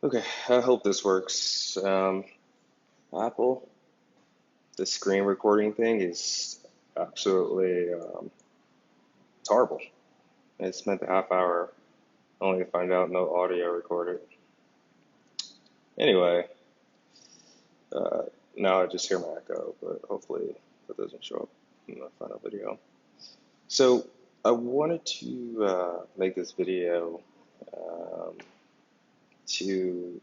Okay, I hope this works. Apple, the screen recording thing is absolutely it's horrible. I spent a half hour only to find out no audio recorded. Anyway, uh, now I just hear my echo, but hopefully that doesn't show up in the final video. So I wanted to make this video um, to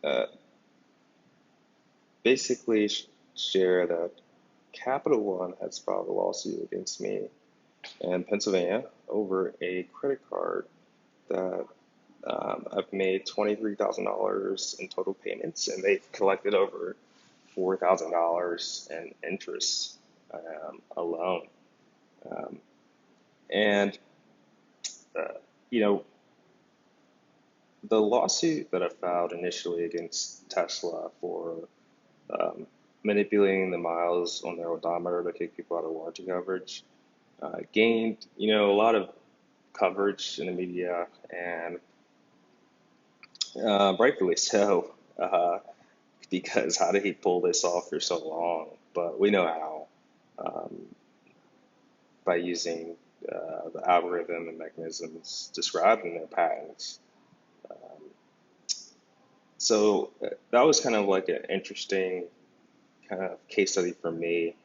uh, basically share that Capital One has filed a lawsuit against me in Pennsylvania over a credit card that I've made $23,000 in total payments, and they've collected over $4,000 in interest alone. Um, and uh, you know, the lawsuit that I filed initially against Tesla for um, manipulating the miles on their odometer to kick people out of warranty coverage gained, a lot of coverage in the media, and rightfully so, because how did he pull this off for so long? But we know how, um, by using the algorithm and mechanisms described in their patents. Um, so that was kind of like an interesting kind of case study for me.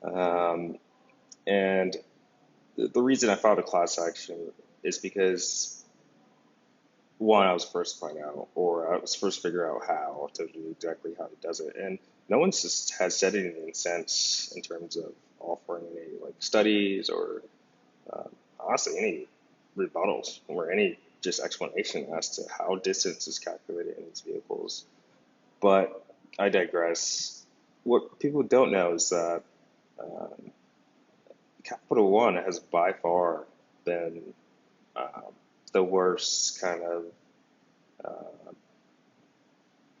Um, and the reason I filed a class action is because one, I was first to find out, or I was first to figure out how to do exactly how he does it, and no one has said anything since in terms of offering any like studies or honestly any rebuttals or any just explanation as to how distance is calculated in these vehicles. But I digress. What people don't know is that um, Capital One has by far been um, the worst kind of uh,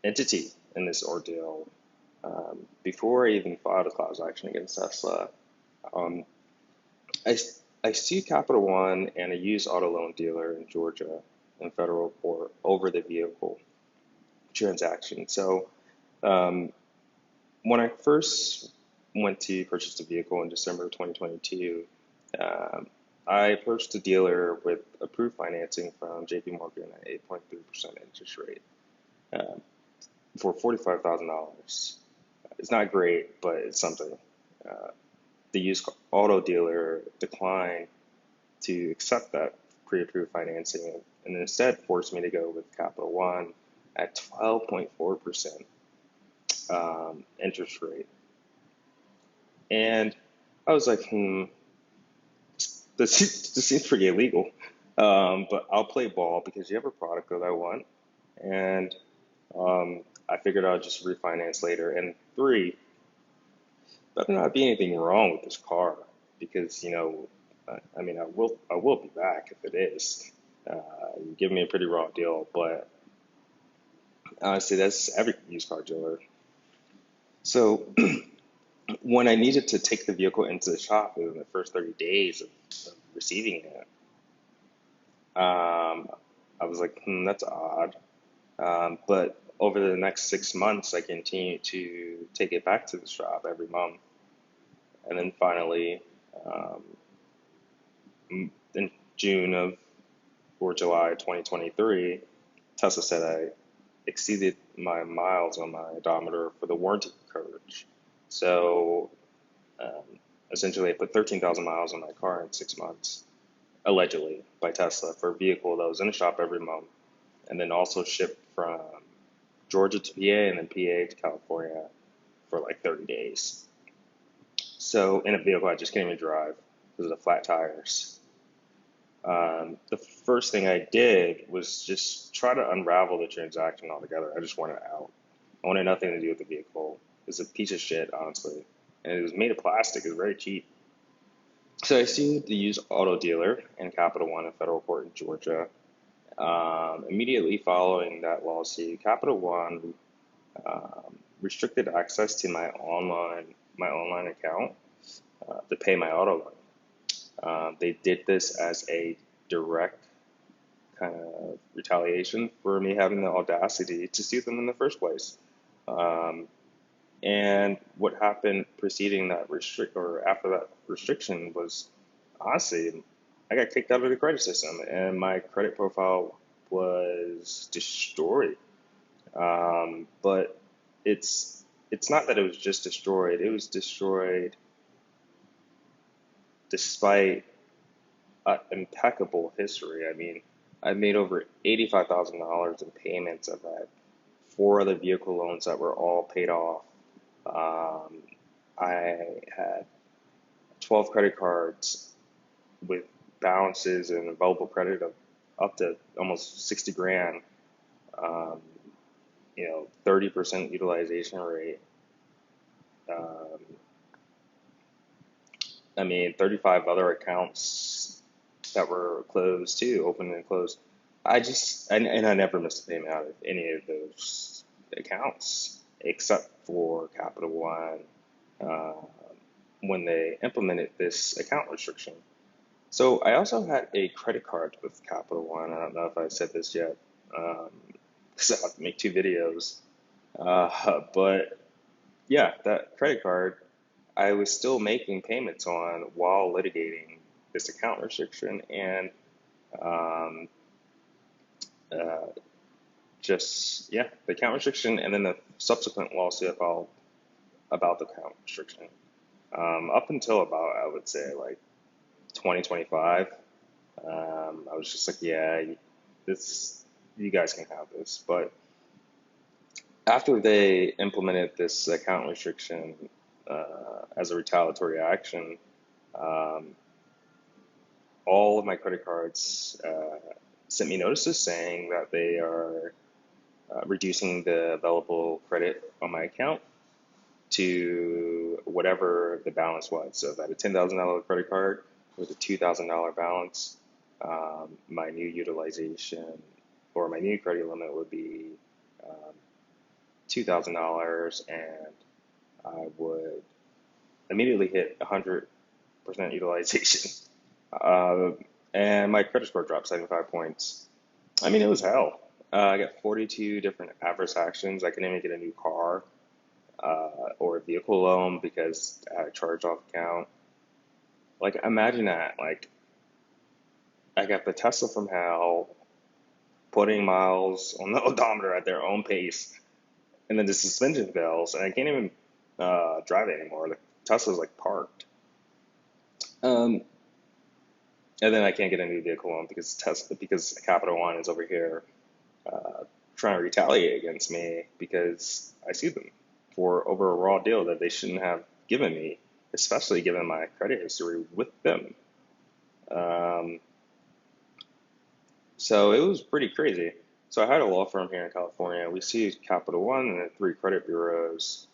entity in this ordeal. Before I even filed a class action against Tesla, um, I, I sued Capital One and a used auto loan dealer in Georgia in federal court over the vehicle transaction. So um, when I first went to purchase the vehicle in December of 2022, um, I approached the dealer with approved financing from JP Morgan at 8.3% interest rate um, for $45,000. It's not great, but it's something. Uh, the used auto dealer declined to accept that pre-approved financing and instead forced me to go with Capital One at 12.4% interest rate. And I was like, this seems pretty illegal. But I'll play ball because you have a product that I want. And I figured I'll just refinance later. And three, better not be anything wrong with this car because, I mean, I will be back if it is. You give me a pretty raw deal, but honestly, that's every used car dealer. So when I needed to take the vehicle into the shop within the first 30 days of receiving it, I was like, that's odd. But over the next 6 months, I continued to take it back to the shop every month. And then finally, um, in June of or July 2023, Tesla said I exceeded my miles on my odometer for the warranty coverage. So um, essentially, I put 13,000 miles on my car in 6 months, allegedly by Tesla, for a vehicle that was in the shop every month, and then also shipped from Georgia to PA and then PA to California for like 30 days. So in a vehicle I just can't even drive because of the flat tires. The first thing I did was just try to unravel the transaction altogether. I just wanted out. I wanted nothing to do with the vehicle. It's a piece of shit, honestly. And it was made of plastic. It was very cheap. So I sued the used auto dealer in Capital One in federal court in Georgia. Immediately following that lawsuit, Capital One restricted access to my online account to pay my auto loan. They did this as a direct kind of retaliation for me having the audacity to sue them in the first place. Um, and what happened preceding that restrict or after that restriction was honestly, I got kicked out of the credit system and my credit profile was destroyed. But it's not that it was just destroyed. It was destroyed despite impeccable history. I mean, I made over $85,000 in payments. I've had four other vehicle loans that were all paid off. Um, I had 12 credit cards with balances and available credit of up to almost 60 grand. Um, 30% utilization rate. Um, I mean, 35 other accounts that were closed too, open and closed. And I never missed a payment out of any of those accounts except for Capital One uh, when they implemented this account restriction. So I also had a credit card with Capital One. I don't know if I said this yet, because I have to make two videos. But yeah, that credit card I was still making payments on while litigating this account restriction, and um, uh, just yeah, the account restriction, and then the subsequent lawsuit I filed about the account restriction. Up until about I would say like 2025, I was just like, yeah, this you guys can have this. But after they implemented this account restriction as a retaliatory action, um, all of my credit cards sent me notices saying that they are reducing the available credit on my account to whatever the balance was. So if I had a $10,000 credit card with a $2,000 balance, my new utilization or my new credit limit would be um, $2,000, and I would immediately hit 100% utilization. Uh, and my credit score dropped 75 points. I mean, it was hell. I got 42 different adverse actions. I couldn't even get a new car or a vehicle loan because I had a charge-off account. Like, imagine that. Like, I got the Tesla from hell, putting miles on the odometer at their own pace, and then the suspension fails, and I can't even drive it anymore. The Tesla's like parked. Um, and then I can't get a new vehicle loan because Capital One is over here uh, trying to retaliate against me because I sued them for over a raw deal that they shouldn't have given me, especially given my credit history with them. Um, so it was pretty crazy. So I had a law firm here in California. We sued Capital One and the three credit bureaus.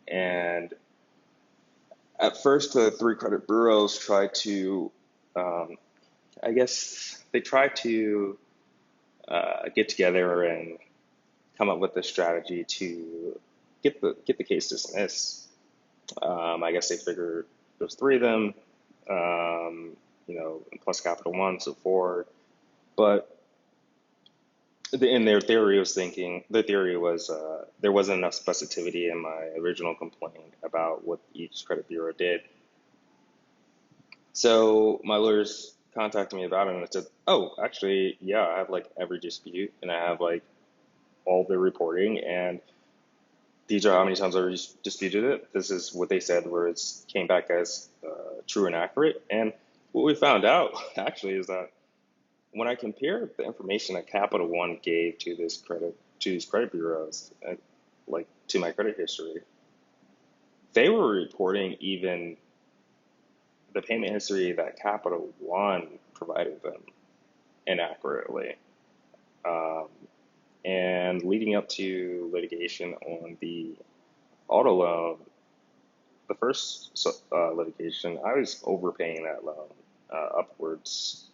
And at first, the three credit bureaus tried to, um, I guess, they tried to get together and come up with a strategy to get the case dismissed. I guess they figured there's three of them, plus Capital One, so forth. But in their theory was thinking, the theory was there wasn't enough specificity in my original complaint about what each credit bureau did. So my lawyers contacted me about it, and I said, "Oh, actually, yeah, I have like every dispute, and I have like all the reporting, and these are how many times I disputed it. This is what they said, where it came back as true and accurate." And what we found out actually is that when I compared the information that Capital One gave to these credit bureaus, like to my credit history, they were reporting even the payment history that Capital One provided them inaccurately. Um, and leading up to litigation on the auto loan, the first litigation, I was overpaying that loan upwards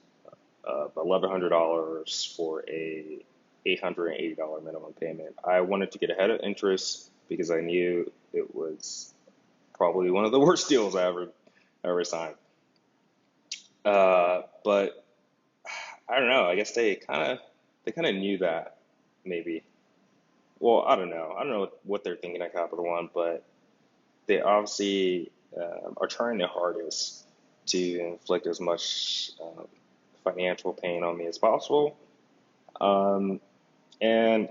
of $1,100 for a $880 minimum payment. I wanted to get ahead of interest because I knew it was probably one of the worst deals I ever signed. But I don't know. I guess they kind of knew that maybe. Well, I don't know. I don't know what they're thinking at Capital One, but they obviously are trying their hardest to inflict as much financial pain on me as possible. Um, and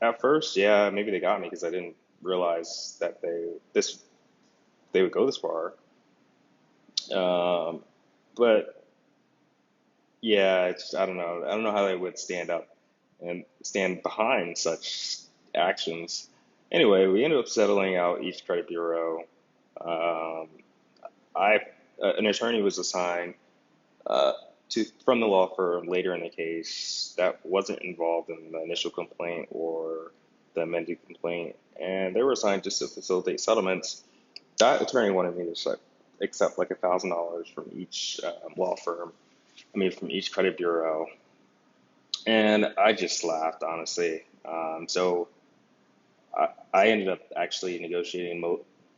at first, yeah, maybe they got me because I didn't realize that they would go this far. Um, but yeah, I don't know. I don't know how they would stand up and stand behind such actions. Anyway, we ended up settling out each credit bureau. Um, I an attorney was assigned uh, to from the law firm later in the case that wasn't involved in the initial complaint or the amended complaint, and they were assigned just to facilitate settlements. That attorney wanted me to accept like $1,000 from each law firm. I mean, from each credit bureau, and I just laughed honestly. So I ended up actually negotiating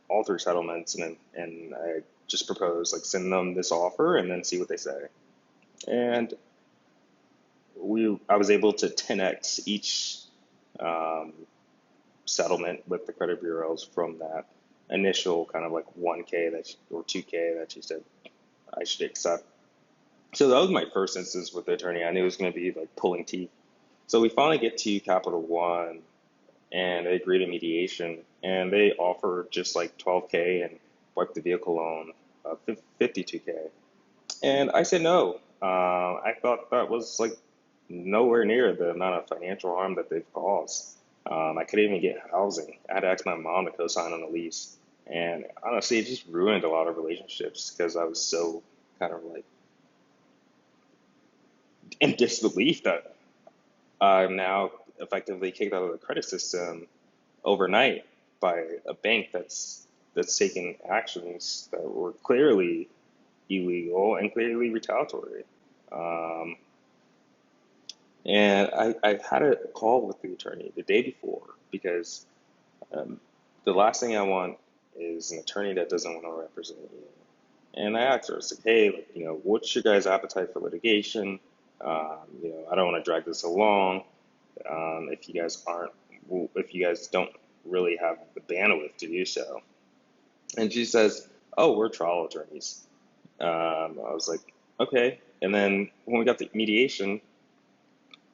all three settlements, and I just proposed like send them this offer and then see what they say. And I was able to 10x each um, settlement with the credit bureaus from that initial kind of like 1K or 2K that she said I should accept. So that was my first instance with the attorney. I knew it was going to be like pulling teeth. So we finally get to Capital One, and they agree to mediation, and they offer just like 12K and wipe the vehicle loan 52K. And I said no. I thought that was like nowhere near the amount of financial harm that they've caused. I couldn't even get housing. I had to ask my mom to co-sign on the lease. And honestly, it just ruined a lot of relationships because I was so kind of like in disbelief that I'm now effectively kicked out of the credit system overnight by a bank that's taking actions that were clearly illegal and clearly retaliatory. Um, and I had a call with the attorney the day before because um, the last thing I want is an attorney that doesn't want to represent you. And I asked her, I was like, hey, like, what's your guys' appetite for litigation? I don't want to drag this along. If you guys aren't, if you guys don't really have the bandwidth to do so. And she says, oh, we're trial attorneys. I was like, okay. And then when we got the mediation,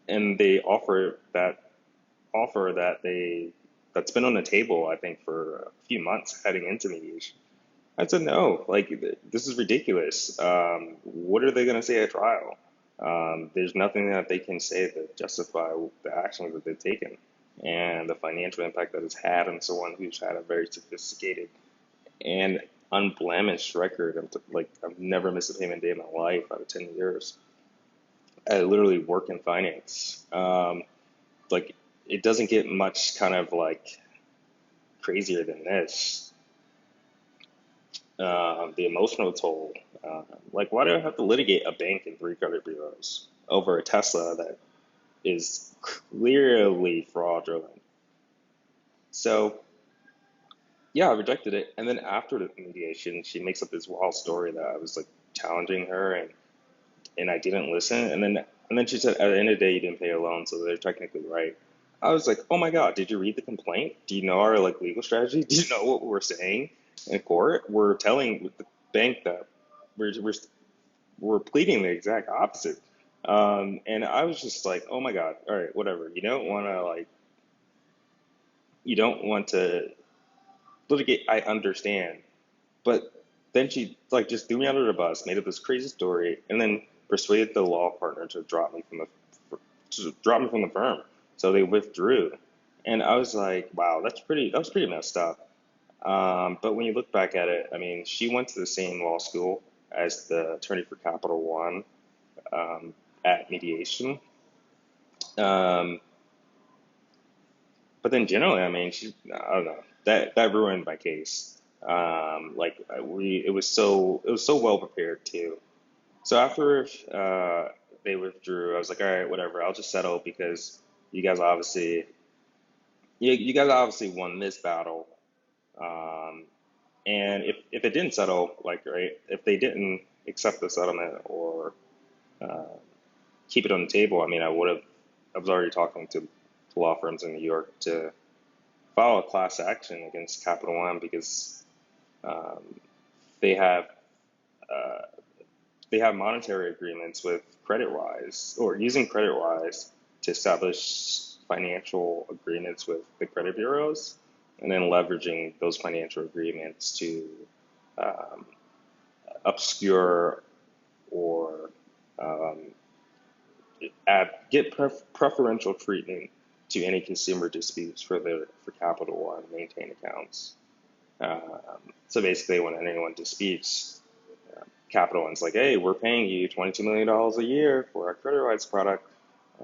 and they offer that's been on the table, I think, for a few months heading into mediation. I said no, like this is ridiculous. What are they going to say at trial? There's nothing that they can say to justify the actions that they've taken and the financial impact that it's had on someone who's had a very sophisticated and unblemished record. I've never missed a payment day in my life out of 10 years. I literally work in finance. Like it doesn't get much kind of like crazier than this. The emotional toll. Like, why do I have to litigate a bank and three credit bureaus over a Tesla that is clearly fraudulent? So, yeah, I rejected it. And then after the mediation, she makes up this wild story that I was like challenging her, and I didn't listen. And then she said, at the end of the day, you didn't pay a loan, so they're technically right. I was like, oh my God, did you read the complaint? Do you know our like legal strategy? Do you know what we're saying in court? We're telling the bank that we're pleading the exact opposite. And I was just like, oh my God, all right, whatever. You don't want to litigate. I understand. But then she like just threw me under the bus, made up this crazy story, and then persuaded the law partner to drop me from the firm. So they withdrew, and I was like, wow, that was pretty messed up. But when you look back at it, I mean, she went to the same law school as the attorney for Capital One um, at mediation. Um, but then generally, I mean, I don't know, that ruined my case. It was so well prepared too. So after they withdrew, I was like, all right, whatever, I'll just settle because you guys obviously, you guys obviously won this battle. Um, and if it didn't settle, like, right, if they didn't accept the settlement or uh, keep it on the table, I mean, I was already talking to law firms in New York to file a class action against Capital One because um, they have uh, they have monetary agreements with CreditWise or using CreditWise to establish financial agreements with the credit bureaus, and then leveraging those financial agreements to um, obscure or um, get preferential treatment to any consumer disputes for Capital One maintained accounts. So basically, when anyone disputes, Capital One's like, hey, we're paying you $22 million a year for our credit rights product.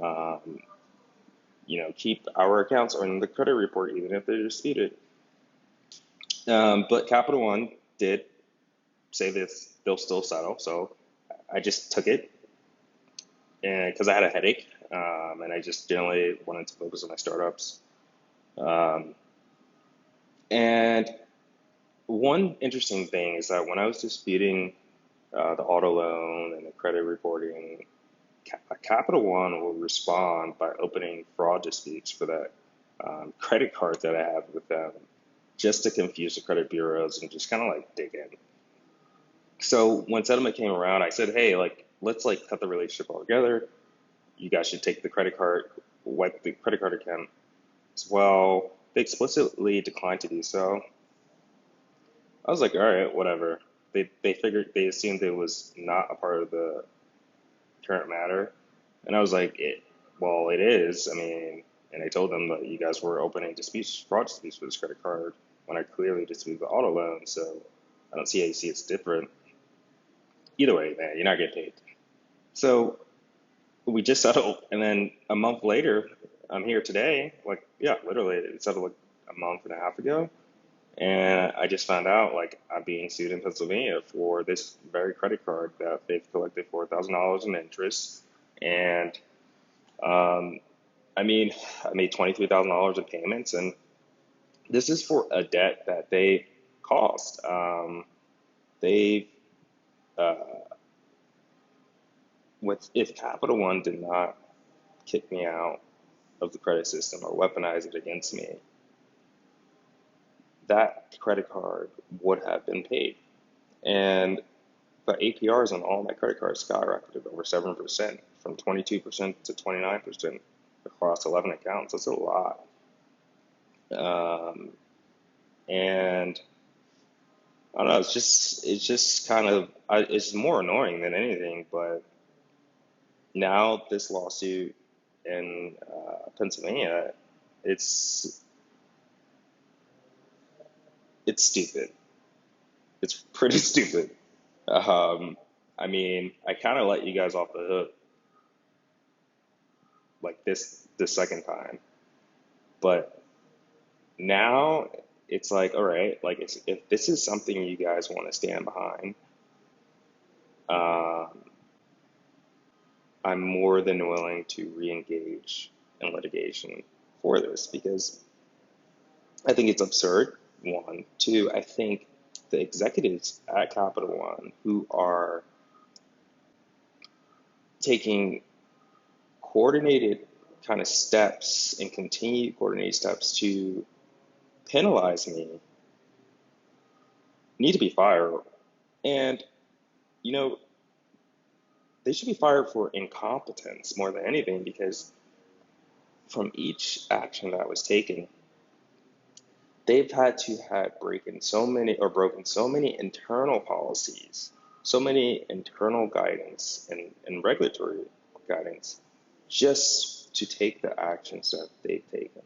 Um, keep our accounts on the credit report even if they're disputed. But Capital One did say this, they'll still settle. So I just took it, and because I had a headache, and I just generally wanted to focus on my startups. Um, and one interesting thing is that when I was disputing the auto loan and the credit reporting, Capital One will respond by opening fraud disputes for that credit card that I have with them, just to confuse the credit bureaus and just kind of like dig in. So when settlement came around, I said, hey, like let's like cut the relationship altogether. You guys should take the credit card, wipe the credit card account as well. They explicitly declined to do so. I was like, all right, whatever. They assumed it was not a part of the current matter, and I was like, well, it is. I mean, and I told them that you guys were opening disputes, fraud disputes for this credit card when I clearly disputed the auto loan. So I don't see how you see it's different. Either way, man, you're not getting paid. So we just settled, and then a month later, I'm here today. Like, yeah, literally, it settled like a month and a half ago. And I just found out like I'm being sued in Pennsylvania for this very credit card that they've collected $4,000 in interest. And um, I mean, I made $23,000 in payments, and this is for a debt that they caused. They uh, with if Capital One did not kick me out of the credit system or weaponize it against me, that credit card would have been paid. And the APRs on all my credit cards skyrocketed over 7%, from 22% to 29% across 11 accounts. That's a lot. Um, and I don't know, it's just kind of, it's more annoying than anything. But now this lawsuit in Pennsylvania, it's it's stupid. It's pretty stupid. Um, I mean, I kind of let you guys off the hook like this second time, but now it's like, all right, like if this is something you guys want to stand behind, um, I'm more than willing to re-engage in litigation for this because I think it's absurd. One, two, I think the executives at Capital One who are taking coordinated kind of steps and continued coordinated steps to penalize me need to be fired. And, you know, they should be fired for incompetence more than anything because from each action that was taken, they've had to have broken so many internal policies, so many internal guidance and regulatory guidance just to take the actions that they've taken.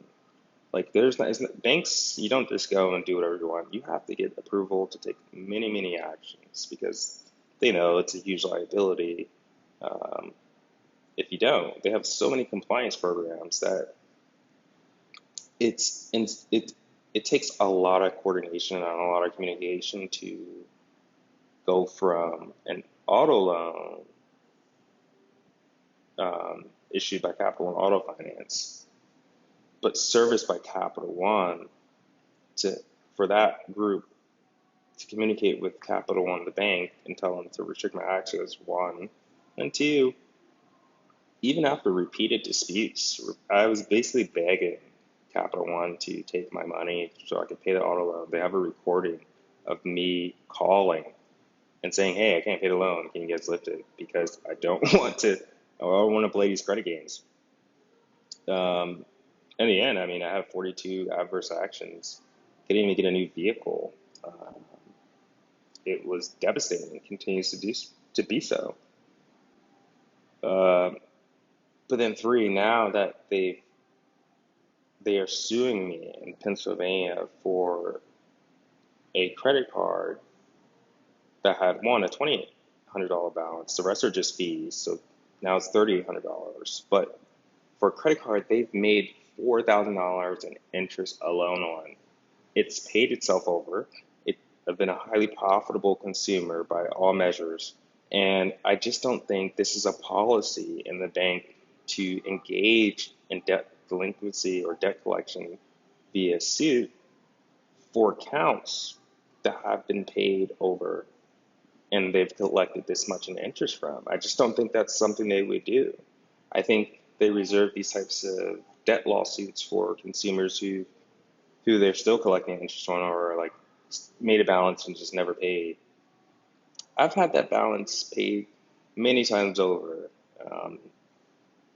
Like there's not, banks, you don't just go and do whatever you want. You have to get approval to take many, many actions because they know it's a huge liability. Um, if you don't, they have so many compliance programs that it's it it takes a lot of coordination and a lot of communication to go from an auto loan issued by Capital One Auto Finance, but serviced by Capital One, to for that group to communicate with Capital One, the bank, and tell them to restrict my access. One, and two, even after repeated disputes, I was basically begging Capital One to take my money so I could pay the auto loan. They have a recording of me calling and saying, "Hey, I can't pay the loan. Can you guys lift it?" Because I don't want to play these credit games. Um, in the end, I mean, I have 42 adverse actions. Couldn't even get a new vehicle. Um, it was devastating and continues to be so. Um, but then three, now that they are suing me in Pennsylvania for a credit card that had one a $2,800 balance. The rest are just fees, so now it's $3,800. But for a credit card, they've made $4,000 in interest alone on. It's paid itself over. I've been a highly profitable consumer by all measures, and I just don't think this is a policy in the bank to engage in debt delinquency or debt collection via suit for accounts that have been paid over and they've collected this much in interest from. I just don't think that's something they would do. I think they reserve these types of debt lawsuits for consumers who they're still collecting interest on or like made a balance and just never paid. I've had that balance paid many times over, um,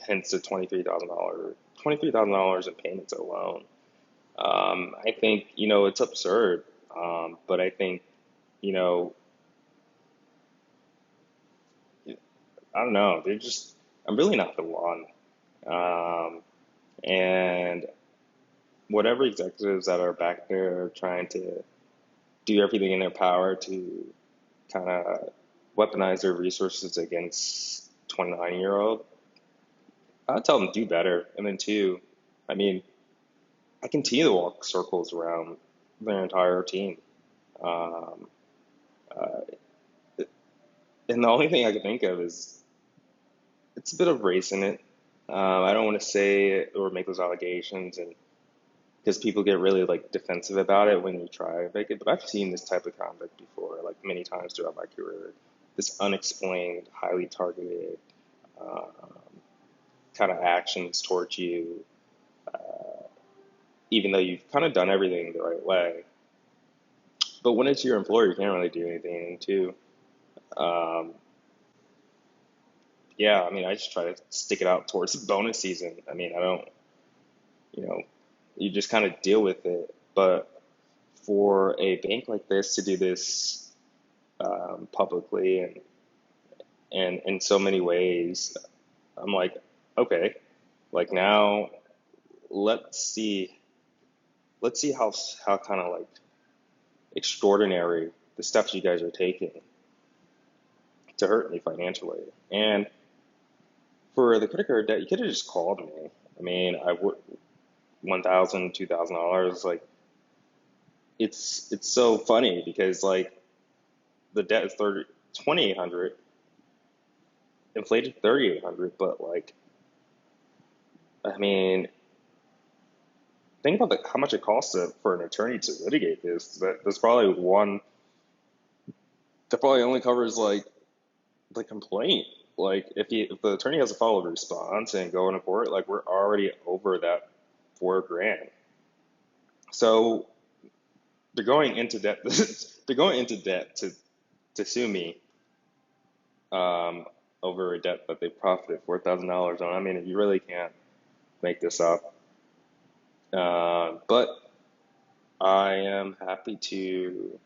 hence the $23,000 in payments alone. I think, it's absurd. But I think, you know, I don't know, I'm really not the one. Um, and whatever executives that are back there trying to do everything in their power to kind of weaponize their resources against 29-year-old, I'd tell them do better. And then two, I mean, I continue to walk circles around their entire team. Um, uh, and the only thing I can think of is it's a bit of race in it. I don't want to say it or make those allegations, and because people get really like defensive about it when you try to make it. But I've seen this type of conduct before, like many times throughout my career. This unexplained, highly targeted um, kind of actions towards you, uh, even though you've kind of done everything the right way. But when it's your employer, you can't really do anything. Too, um, yeah. I mean, I just try to stick it out towards bonus season. I mean, I don't, you know, you just kind of deal with it. But for a bank like this to do this publicly and in so many ways, I'm like, okay, like now let's see, let's see how kind of like extraordinary the steps you guys are taking to hurt me financially. And for the credit card debt, you could have just called me. I mean, I would $1,000, $2,000. Like it's so funny because like the debt is 2,800, inflated 3,800, but like I mean, think about how much it costs for an attorney to litigate this. There's probably one that probably only covers like the complaint. Like if the attorney has to file a response and go into court, like we're already over that 4 grand. So they're going into debt. They're going into debt to sue me um, over a debt that they profited $4,000 on. I mean, you really can't make this up. But I am happy to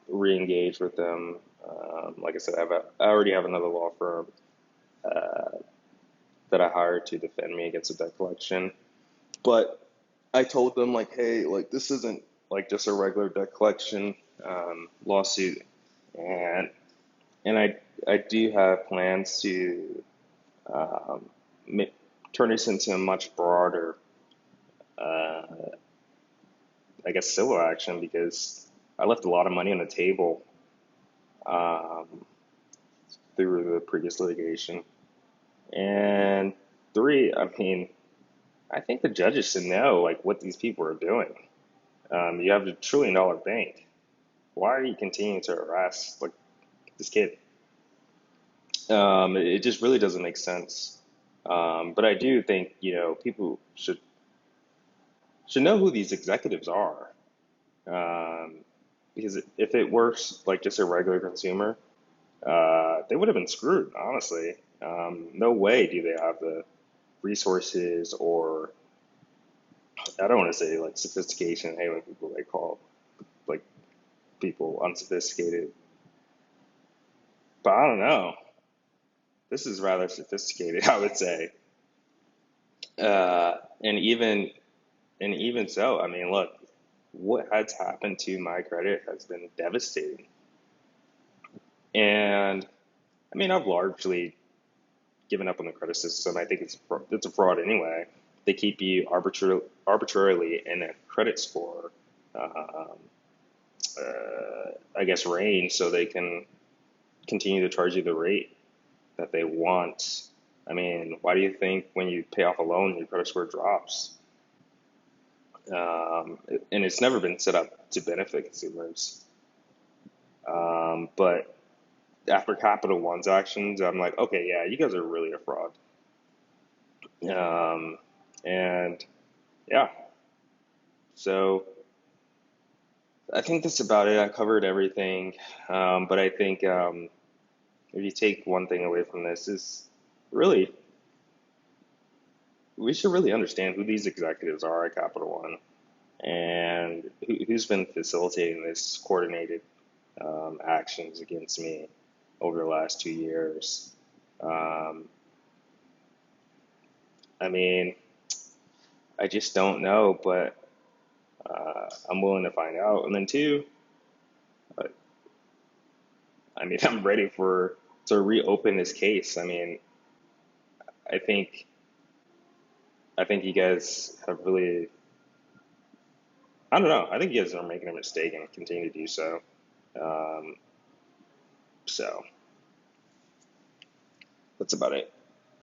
re-engage with them. Like I said, I already have another law firm uh, that I hired to defend me against the debt collection. But I told them like, hey, like this isn't like just a regular debt collection lawsuit, and I do have plans to um, ma- turn this into a much broader, uh, I guess, civil action because I left a lot of money on the table um, through the previous litigation. And three, I mean, I think the judges should know like what these people are doing. You have a $1 trillion bank. Why are you continuing to harass like this kid? It just really doesn't make sense. But I do think, people should know who these executives are. Um, because if it works like just a regular consumer, they would have been screwed, honestly. No way do they have the resources or I don't want to say like sophistication. Hey, when people they call like people unsophisticated, but I don't know. This is rather sophisticated, I would say. Uh, and even and even so, I mean, look, what has happened to my credit has been devastating. And I mean, I've largely given up on the credit system. I think it's a fraud anyway. They keep you arbitrarily in a credit score, um, I guess, range so they can continue to charge you the rate that they want. I mean, why do you think when you pay off a loan, your credit score drops? And it's never been set up to benefit consumers. But after Capital One's actions, I'm like, okay, yeah, you guys are really a fraud. Um, and yeah, so I think that's about it. I covered everything. But I think if you take one thing away from this is really, we should really understand who these executives are at Capital One and who's been facilitating this coordinated actions against me over the last 2 years. Um, I mean, I just don't know, but I'm willing to find out. And then two, uh, I mean, I'm ready for to reopen this case. I mean, I think I think you guys have really, I don't know. I think you guys are making a mistake and continue to do so. Um, so that's about it.